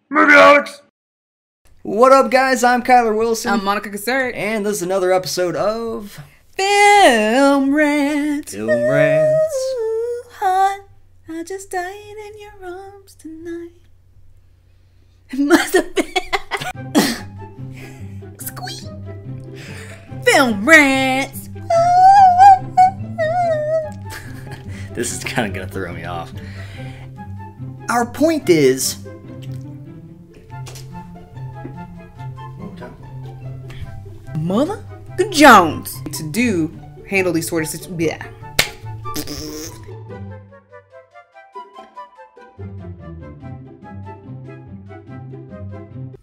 Movie Holics! What up, guys? I'm Kyler Wilson. I'm Monica Cassert. And this is another episode of Film Rants. Film Rants. Ooh, hot. I just died in your arms tonight. It must have been squeak. Film Rants. This is kind of gonna throw me off. Our point is, Mother Jones to handle these sort of situations. Yeah.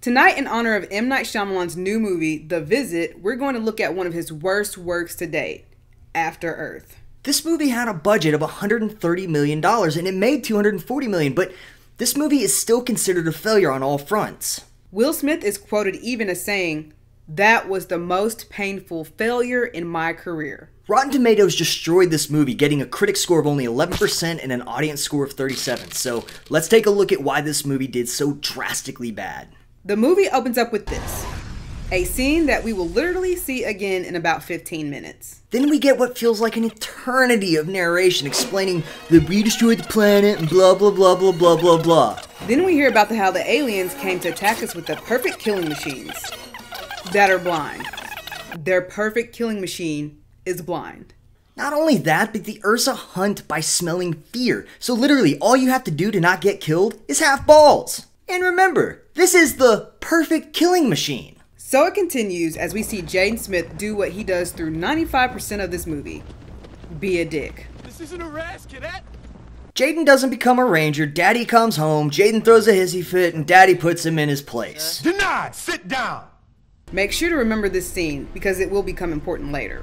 Tonight, in honor of M. Night Shyamalan's new movie, The Visit, we're going to look at one of his worst works to date, After Earth. this movie had a budget of $130 million and it made $240 million, but this movie is still considered a failure on all fronts. Will Smith is quoted even as saying, "That was the most painful failure in my career." Rotten Tomatoes destroyed this movie, getting a critic score of only 11% and an audience score of 37. So let's take a look at why this movie did so drastically bad. The movie opens up with this, a scene that we will literally see again in about 15 minutes. Then we get what feels like an eternity of narration explaining that we destroyed the planet and blah blah blah blah blah blah blah. Then we hear about how the aliens came to attack us with the perfect killing machines that are blind. Their perfect killing machine is blind. Not only that, but the Ursa hunt by smelling fear. So literally, all you have to do to not get killed is have balls. And remember, this is the perfect killing machine. So it continues as we see Jaden Smith do what he does through 95% of this movie. Be a dick. This isn't a race, cadet. Jaden doesn't become a ranger, Daddy comes home, Jaden throws a hissy fit, and Daddy puts him in his place. Denied. Sit down. Make sure to remember this scene because it will become important later.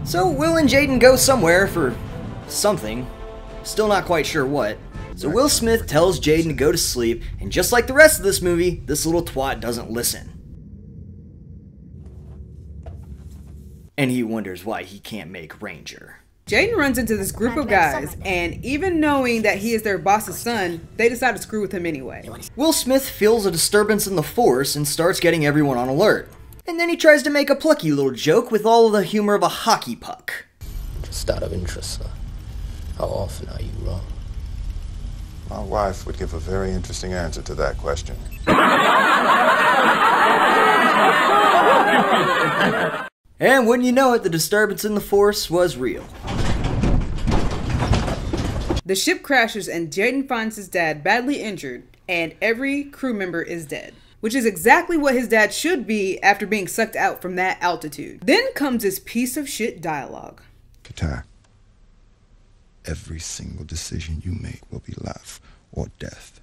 So Will and Jaden go somewhere for something. Still not quite sure what. So Will Smith tells Jaden to go to sleep, and just like the rest of this movie, this little twat doesn't listen. And he wonders why he can't make Ranger. Jaden runs into this group of guys, and even knowing that he is their boss's son, they decide to screw with him anyway. Will Smith feels a disturbance in the force and starts getting everyone on alert. And then he tries to make a plucky little joke with all of the humor of a hockey puck. Just out of interest, sir. How often are you wrong? My wife would give a very interesting answer to that question. And wouldn't you know it, the disturbance in the force was real. The ship crashes and Jaden finds his dad badly injured, and every crew member is dead. Which is exactly what his dad should be after being sucked out from that altitude. Then comes this piece of shit dialogue. Katak, every single decision you make will be life or death.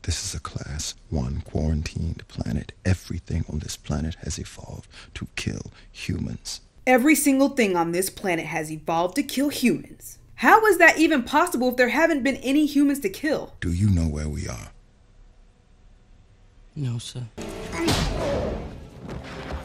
This is a Class 1 quarantined planet. Everything on this planet has evolved to kill humans. Every single thing on this planet has evolved to kill humans. How is that even possible if there haven't been any humans to kill? Do you know where we are? No, sir.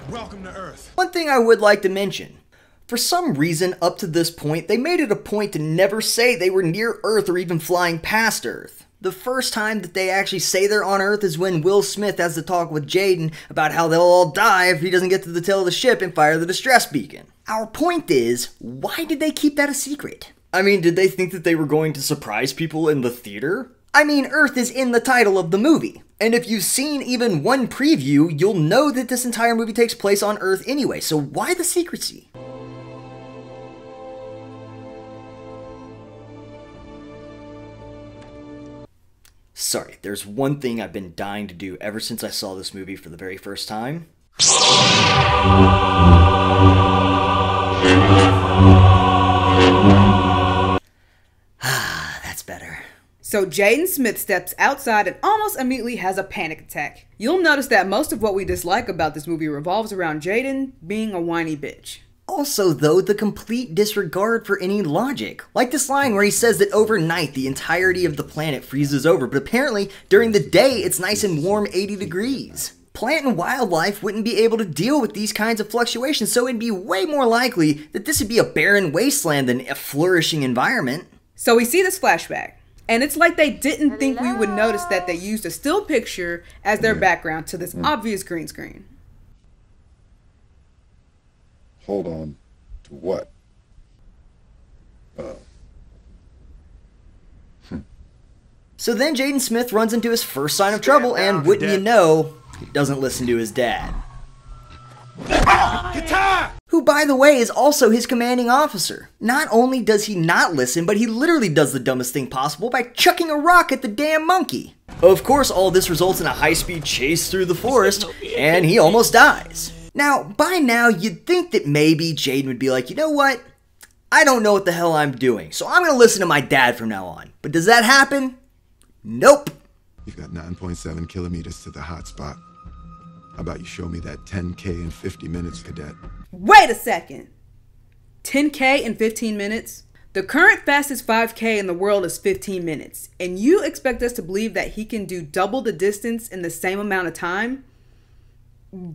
Welcome to Earth. One thing I would like to mention. For some reason, up to this point, they made it a point to never say they were near Earth or even flying past Earth. The first time that they actually say they're on Earth is when Will Smith has to talk with Jaden about how they'll all die if he doesn't get to the tail of the ship and fire the distress beacon. Our point is, why did they keep that a secret? I mean, did they think that they were going to surprise people in the theater? I mean, Earth is in the title of the movie. And if you've seen even one preview, you'll know that this entire movie takes place on Earth anyway, so why the secrecy? Sorry, there's one thing I've been dying to do ever since I saw this movie for the very first time. That's better. So Jaden Smith steps outside and almost immediately has a panic attack. You'll notice that most of what we dislike about this movie revolves around Jaden being a whiny bitch. Also, though, the complete disregard for any logic. Like this line where he says that overnight the entirety of the planet freezes over, but apparently during the day it's nice and warm 80 degrees. plant and wildlife wouldn't be able to deal with these kinds of fluctuations, so it'd be way more likely that this would be a barren wasteland than a flourishing environment. So we see this flashback, and it's like they didn't think we would notice that they used a still picture as their background to this obvious green screen. Hold on to what? So then Jaden Smith runs into his first sign of trouble, and wouldn't you know, he doesn't listen to his dad. Who, by the way, is also his commanding officer. Not only does he not listen, but he literally does the dumbest thing possible by chucking a rock at the damn monkey. Of course, all this results in a high-speed chase through the forest, and he almost dies. Now, by now, you'd think that maybe Jaden would be like, you know what? I don't know what the hell I'm doing, so I'm gonna listen to my dad from now on. But does that happen? Nope. You've got 9.7 kilometers to the hot spot. How about you show me that 10K in 50 minutes, cadet? Wait a second. 10K in 15 minutes? The current fastest 5K in the world is 15 minutes, and you expect us to believe that he can do double the distance in the same amount of time?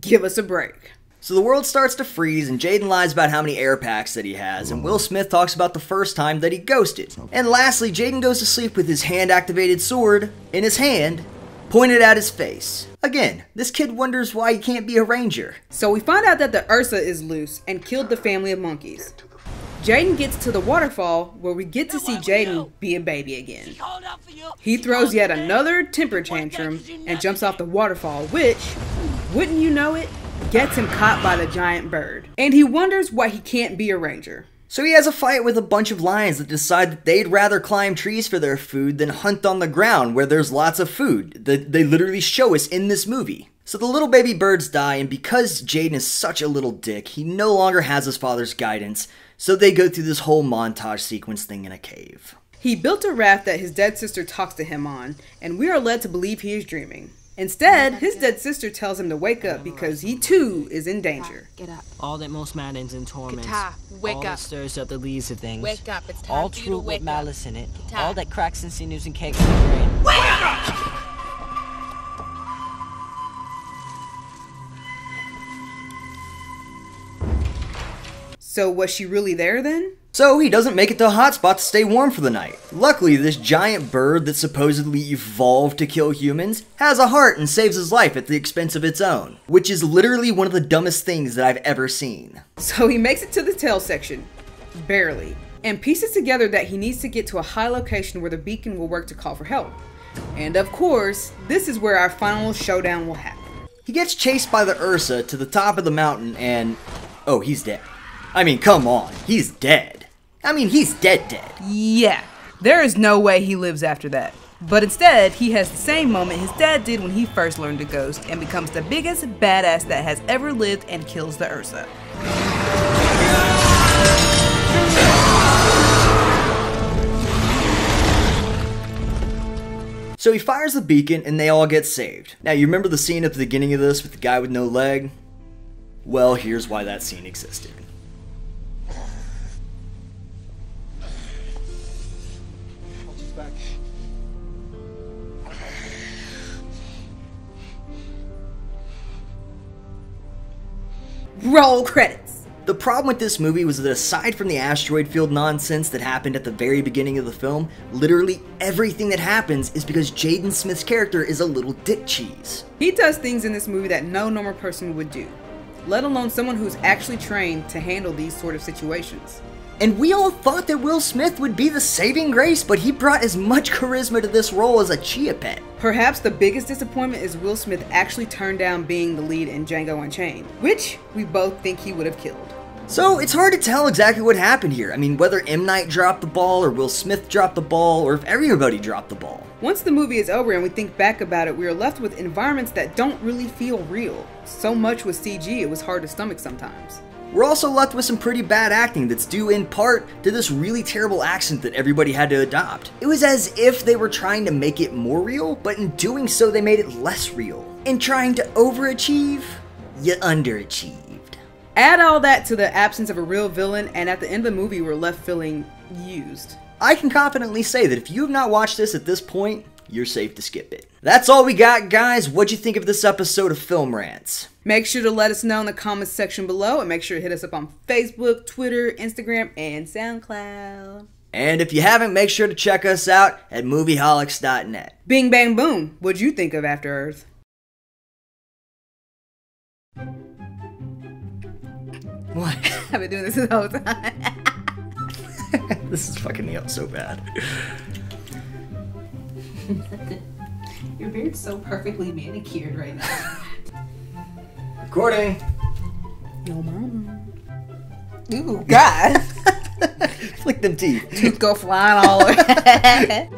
Give us a break. So the world starts to freeze, and Jaden lies about how many air packs that he has, and Will Smith talks about the first time that he ghosted. And lastly, Jaden goes to sleep with his hand-activated sword in his hand, pointed at his face. Again, this kid wonders why he can't be a ranger. So we find out that the Ursa is loose and killed the family of monkeys. Jaden gets to the waterfall where we get to see Jaden be a baby again. He throws yet another temper tantrum and jumps off the waterfall, which, wouldn't you know it, gets him caught by the giant bird. And he wonders why he can't be a ranger. So he has a fight with a bunch of lions that decide that they'd rather climb trees for their food than hunt on the ground where there's lots of food. They literally show us in this movie. So the little baby birds die, and because Jaden is such a little dick, he no longer has his father's guidance, so they go through this whole montage sequence thing in a cave. He built a raft that his dead sister talks to him on, and we are led to believe he is dreaming. Instead, his dead sister tells him to wake up because he too is in danger. Get up. All that most maddens and torments. Wake all up. that stirs up the leaves of things. Wake up. It's time all for you to truth wake with up. malice in it. Kita. All that cracks and sinews and cakes in the brain. Wake up! So was she really there then? So he doesn't make it to a hotspot to stay warm for the night. Luckily, this giant bird that supposedly evolved to kill humans has a heart and saves his life at the expense of its own, which is literally one of the dumbest things that I've ever seen. So he makes it to the tail section, barely, and pieces together that he needs to get to a high location where the beacon will work to call for help. And of course, this is where our final showdown will happen. He gets chased by the Ursa to the top of the mountain and... oh, he's dead. I mean, come on, he's dead. I mean, he's dead. Yeah, there is no way he lives after that. But instead, he has the same moment his dad did when he first learned to ghost and becomes the biggest badass that has ever lived and kills the Ursa. So he fires the beacon and they all get saved. Now, you remember the scene at the beginning of this with the guy with no leg? Well, here's why that scene existed. Roll credits. The problem with this movie was that aside from the asteroid field nonsense that happened at the very beginning of the film, literally everything that happens is because Jaden Smith's character is a little dick cheese. He does things in this movie that no normal person would do, let alone someone who's actually trained to handle these sort of situations. And we all thought that Will Smith would be the saving grace, but he brought as much charisma to this role as a chia pet. Perhaps the biggest disappointment is Will Smith actually turned down being the lead in Django Unchained, which we both think he would have killed. So it's hard to tell exactly what happened here. I mean, whether M. Night dropped the ball, or Will Smith dropped the ball, or if everybody dropped the ball. Once the movie is over and we think back about it, we are left with environments that don't really feel real. So much was CG, it was hard to stomach sometimes. We're also left with some pretty bad acting that's due in part to this really terrible accent that everybody had to adopt. It was as if they were trying to make it more real, but in doing so they made it less real. In trying to overachieve, you underachieved. Add all that to the absence of a real villain, and at the end of the movie we're left feeling used. I can confidently say that if you have not watched this at this point, you're safe to skip it. That's all we got, guys. What'd you think of this episode of Film Rants? Make sure to let us know in the comments section below, and make sure to hit us up on Facebook, Twitter, Instagram, and SoundCloud. And if you haven't, make sure to check us out at movieholics.net. Bing bang boom, what'd you think of After Earth? What? I've been doing this the whole time. This is fucking me up so bad. Your beard's so perfectly manicured right now. Recording. Yo, mama. Ooh, God. Flick them teeth. Tooth go flying all over.